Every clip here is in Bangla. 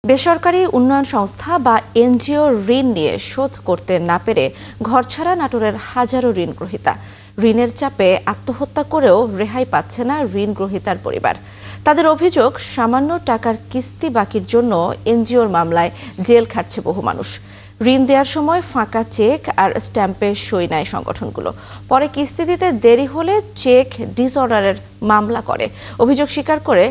বেসরকারি উন্নয়ন সংস্থা বা এনজিও ঋণ নিয়ে শোধ করতে না পেরে ঘরছাড়া নাটোরের হাজারো ঋণ গ্রহীতা। ঋণের চাপে আত্মহত্যা করেও রেহাই পাচ্ছে না ঋণ গ্রহীতার পরিবার। তাদের অভিযোগ, সামান্য টাকার কিস্তি বাকির জন্য এনজিওর মামলায় জেল খাটছে বহু মানুষ। ঋণ দেওয়ার সময় ফাঁকা চেক আর স্ট্যাম্পে সই নেয় সংগঠনগুলো। পরে কিস্তি দিতে দেরি হলে চেক ডিসঅর্ডারের মামলা করে। অভিযোগ স্বীকার করে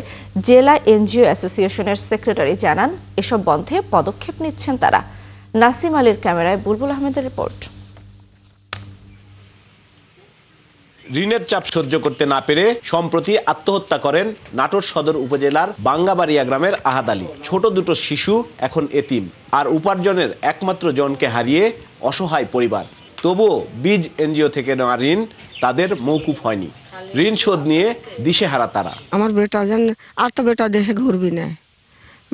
জেলা এনজিও অ্যাসোসিয়েশনের সেক্রেটারি জানান, এসব বন্ধে পদক্ষেপ নিচ্ছেন তারা। নাসিম আলীর ক্যামেরায় বুলবুল আহমেদের রিপোর্ট। ঋণের চাপ সহ্য করতে না পেরে সম্প্রতি আত্মহত্যা করেন নাটোর সদর উপজেলার বাঙ্গাবাড়িয়া গ্রামের আহাদ আলী। ছোট দুটো শিশু এখন এতিম, আর উপার্জনের একমাত্র জনকে হারিয়ে অসহায় পরিবার। তবুও বীজ এনজিও থেকে নেওয়া ঋণ তাদের মৌকুফ হয়নি। ঋণ শোধ নিয়ে দিশেহারা তারা। আমার বেটা যেন আর তো বেটা দেশে ঘুরবি না,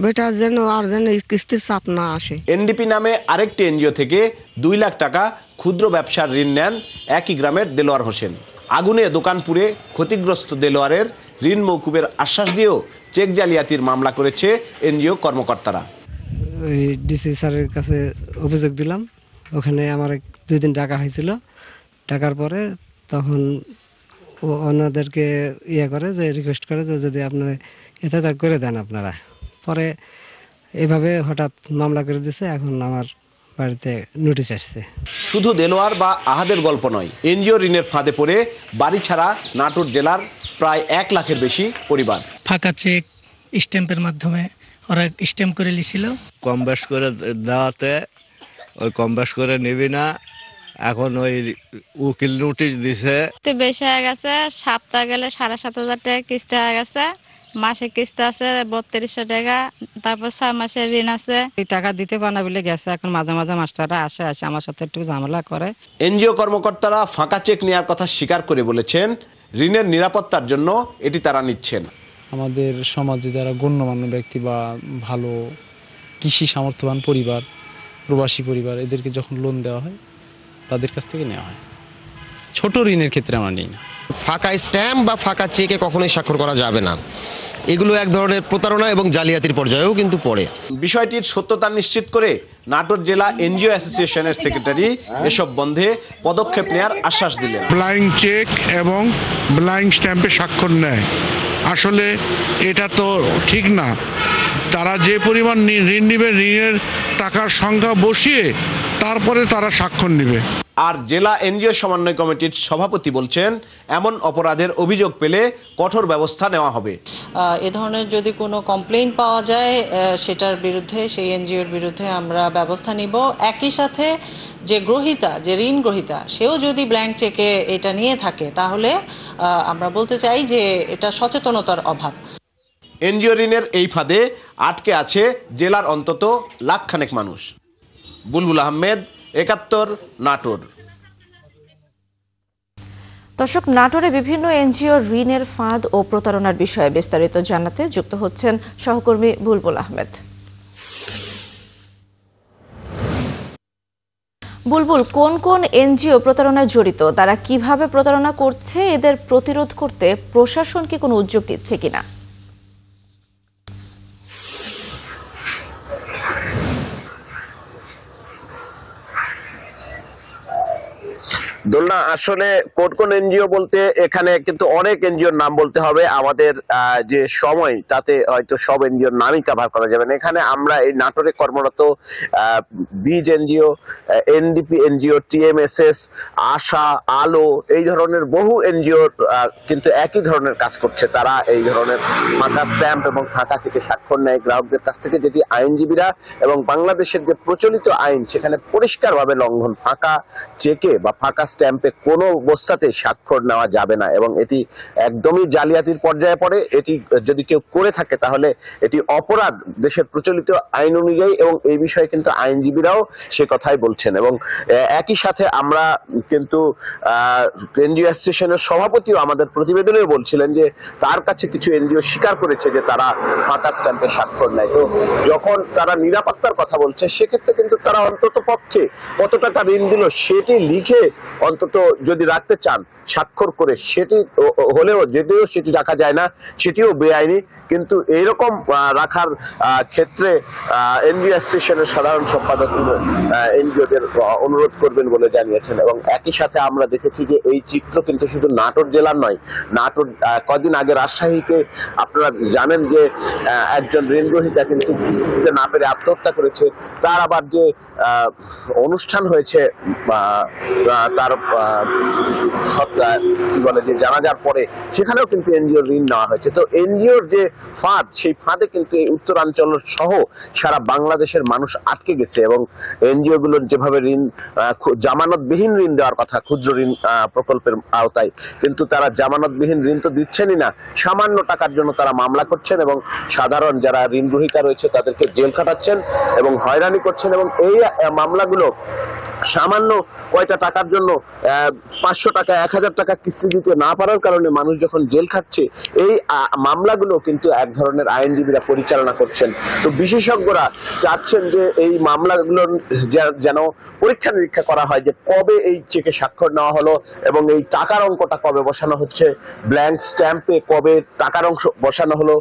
বেটা যেন আর যেন কিস্তির চাপ না আসে। এনডিপি নামে আরেকটি এনজিও থেকে 2 লাখ টাকা ক্ষুদ্র ব্যবসার ঋণ নেন একই গ্রামের দেলোয়ার হোসেন। আগুনে দোকান পুড়ে ক্ষতিগ্রস্ত দেলোয়ারের ঋণ মৌকুবের আশ্বাস দিয়েও চেক জালিয়াতির মামলা করেছে এনজিও কর্মকর্তারা। ওই ডিসি স্যারের কাছে অভিযোগ দিলাম, ওখানে আমার 2 দিন টাকা হয়েছিল। টাকার পরে তখন ওনাদেরকে করে যে রিকোয়েস্ট করে যে যদি আপনারা এটা করে দেন আপনারা। পরে এভাবে হঠাৎ মামলা করে দিছে। এখন আমার বাড়িতে নোটিশ আসছে। শুধু দেলোয়ার বা আহাদের গল্প নয়, এনজিও ঋণের ফাঁদে পড়ে বাড়ি ছাড়া নাটোর জেলার প্রায় 1 লাখের বেশি পরিবার। ফাঁকা চেক স্ট্যাম্পের মাধ্যমে ওরা স্ট্যাম্প করে লিছিল। কম বেশ করে দেওয়াতে ওই কম বেশ করে নিবি না, এখন ওই উকিল নোটিশ দিছে। বেশি হয়ে গেছে, সপ্তাহ গেলে 7,500 টাকা কিস্তি হয়ে গেছে। মাসে কিস্তি আছে 3200 টাকা, তারপর 6 মাসের ঋণ আছে। এই টাকা দিতে পারে না বলে গেছে। এখন মাঝে মাঝে মাস্টাররা আসে আমার সাথে একটু ঝামেলা করে। এনজিও কর্মকর্তারা ফাঁকা চেক নেওয়ার কথা স্বীকার করে বলেছেন, ঋণের নিরাপত্তার জন্য এটি তারা নিচ্ছেন। আমাদের সমাজে যারা গণ্যমান্য ব্যক্তি বা ভালো কৃষি সামর্থ্যবান পরিবার, প্রবাসী পরিবার, এদেরকে যখন লোন দেওয়া হয় তাদের কাছ থেকে নেওয়া হয়। ছোট ঋণের ক্ষেত্রে আমরা নিই না। ফাঁকা স্ট্যাম্প বা ফাঁকা চেকে কখনোই স্বাক্ষর করা যাবে না। এগুলো এক ধরনের প্রতারণা এবং জালিয়াতির পর্যায়েও কিন্তু পড়ে। বিষয়টির সত্যতা নিশ্চিত করে নাটোর জেলা এনজিও অ্যাসোসিয়েশনের সেক্রেটারি এসব বন্ধে পদক্ষেপ নেওয়ার আশ্বাস দিলেন। ব্লাইং চেক এবং ব্লাইং স্ট্যাম্পে স্বাক্ষর নেয়, আসলে এটা তো ঠিক না। তারা যে পরিমাণ ঋণ নেবে, ঋণের টাকার সংখ্যা বসিয়ে তারপরে তারা স্বাক্ষর নেবে। আর জেলা এনজিও সমন্বয় কমিটির সভাপতি বলছেন, এমন অপরাধের অভিযোগ পেলে কঠোর ব্যবস্থা নেওয়া হবে। এ ধরনের যদি কোনো কমপ্লেইন পাওয়া যায়, সেটার বিরুদ্ধে, সেই এনজিওর বিরুদ্ধে আমরা ব্যবস্থা নিব। একই সাথে যে গ্রহীতা, যে ঋণ গ্রহীতা, সেও যদি ব্ল্যাঙ্ক চেকে এটা নিয়ে থাকে, তাহলে আমরা বলতে চাই যে এটা সচেতনতার অভাব। এনজিও ঋণের এই ফাঁদে আটকে আছে জেলার অন্তত লাখখানেক মানুষ। বুলবুল আহমেদ, 71, নাটোর। দর্শক, নাটোরে বিভিন্ন এনজিও ঋণের ফাঁদ ও প্রতারণার বিষয়ে বিস্তারিত জানাতে যুক্ত হচ্ছেন সহকর্মী বুলবুল আহমেদ। বুলবুল, কোন কোন এনজিও প্রতারণায় জড়িত, তারা কিভাবে প্রতারণা করছে, এদের প্রতিরোধ করতে প্রশাসন কি কোনো উদ্যোগ নিচ্ছে কিনা? দোলনা, আসলে কোন এনজিও বলতে এখানে কিন্তু অনেক এনজিওর নাম বলতে হবে। আমাদের যে সময়, তাতে হয়তো সব এনজিওর নামই কভার করা যাবে না। এখানে আমরা এই নাটোরে কর্মরত বীজ এনজিও, এনডিপি এনজিও, টিএমএসএস, আশা, আলো, এই ধরনের বহু এনজিওর কিন্তু একই ধরনের কাজ করছে। তারা এই ধরনের ফাঁকা স্ট্যাম্প এবং ফাঁকা চেকে স্বাক্ষর নেয় গ্রাহকদের কাছ থেকে, যেটি আইনজীবীরা এবং বাংলাদেশের যে প্রচলিত আইন, সেখানে পরিষ্কারভাবে লঙ্ঘন। ফাঁকা চেকে বা ফাঁকা স্ট্যাম্পে কোনো অবস্থাতে স্বাক্ষর নেওয়া যাবে না এবং এটি একদমই জালিয়াতির পর্যায়ে পড়ে। এটি যদি কেউ করে থাকে তাহলে এটি অপরাধ দেশের প্রচলিত আইন অনুযায়ী, এবং এই বিষয়ে কিন্তু আইনজীবীরাও সে কথাই বলছেন। এবং একই সাথে আমরা কিন্তু এনজিও অ্যাসোসিয়েশনের সভাপতিও আমাদের প্রতিবেদনে বলছিলেন যে তার কাছে কিছু এনজিও স্বীকার করেছে যে তারা ফাঁকা স্ট্যাম্পে স্বাক্ষর নেয়। তো যখন তারা নিরাপত্তার কথা বলছে, সেক্ষেত্রে কিন্তু তারা অন্তত পক্ষে কত টাকা ঋণ দিল সেটি লিখে অন্তত যদি রাখতে চান, স্বাক্ষর করে সেটি হলেও যদিও সেটি রাখা যায় না, সেটিও বেআইনি, কিন্তু এইরকম রাখার ক্ষেত্রে এনজিও অ্যাসোসিয়েশনের সাধারণ সম্পাদক এনজিওদের অনুরোধ করবেন বলে জানিয়েছেন। এবং একই সাথে আমরা দেখেছি যে এই চিত্র কিন্তু শুধু নাটোর জেলার নয়, নাটোর কদিন আগে রাজশাহীতে আপনারা জানেন যে একজন ঋণ গ্রহীতা কিন্তু কিস্তি দিতে না পেরে আত্মহত্যা করেছে। তার আবার যে অনুষ্ঠান হয়েছে তার কি বলে যে জানাজার পরে, সেখানেও কিন্তু এনজিওর ঋণ নেওয়া হয়েছে। তো এনজিওর যে ফাঁদ, সেই ফাঁদে কিন্তু এই উত্তরাঞ্চল সহ সারা বাংলাদেশের মানুষ আটকে গেছে। এবং এনজিও গুলোর যেভাবে ঋণ জামানতবিহীন ঋণ দেওয়ার কথা ক্ষুদ্র ঋণ প্রকল্পের আওতায়, কিন্তু তারা জামানতবিহীন ঋণ তো দিচ্ছেনই না, সামান্য টাকার জন্য তারা মামলা করছেন এবং সাধারণ যারা ঋণ গ্রহীতা রয়েছে তাদেরকে জেল খাটাচ্ছেন এবং হয়রানি করছেন। এবং এই মামলাগুলো সামান্য কয়টা টাকার জন্য 500 টাকা 1000 টাকা কিস্তি দিতে না পারার কারণে মানুষ যখন জেল খাটছে, এই মামলাগুলো কিন্তু এক ধরনের আইনজীবীরা পরিচালনা করছেন। তো বিশেষজ্ঞরা চাচ্ছেন যে এই মামলাগুলো যেন পরীক্ষা নিরীক্ষা করা হয় যে কবে এই চেকে স্বাক্ষর নেওয়া হলো এবং এই টাকার অঙ্কটা কবে বসানো হচ্ছে, ব্ল্যাঙ্ক স্ট্যাম্পে কবে টাকার অংশ বসানো হলো,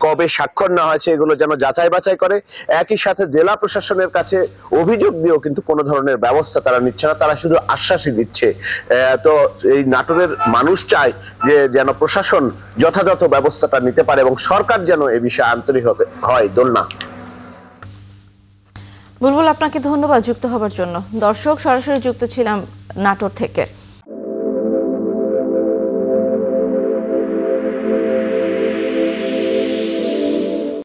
কবে স্বাক্ষর নেওয়া হয়েছে, এগুলো যেন যাচাই বাছাই করে। একই সাথে জেলা প্রশাসনের কাছে অভিযোগ দিয়েও কিন্তু কোনো ধরনের ব্যবস্থা তারা নিচ্ছে না, তারা শুধু আশ্বাসই দিচ্ছে। তো এই নাটোরের মানুষ চায় যে যেন প্রশাসন যথাযথ ব্যবস্থাটা নিতে পারে এবং সরকার যেন এ বিষয়ে আন্তরিক হয়। দোলনা। বুলবুল, আপনাকে ধন্যবাদ যুক্ত হবার জন্য। দর্শক, সরাসরি যুক্ত ছিলাম নাটোর থেকে।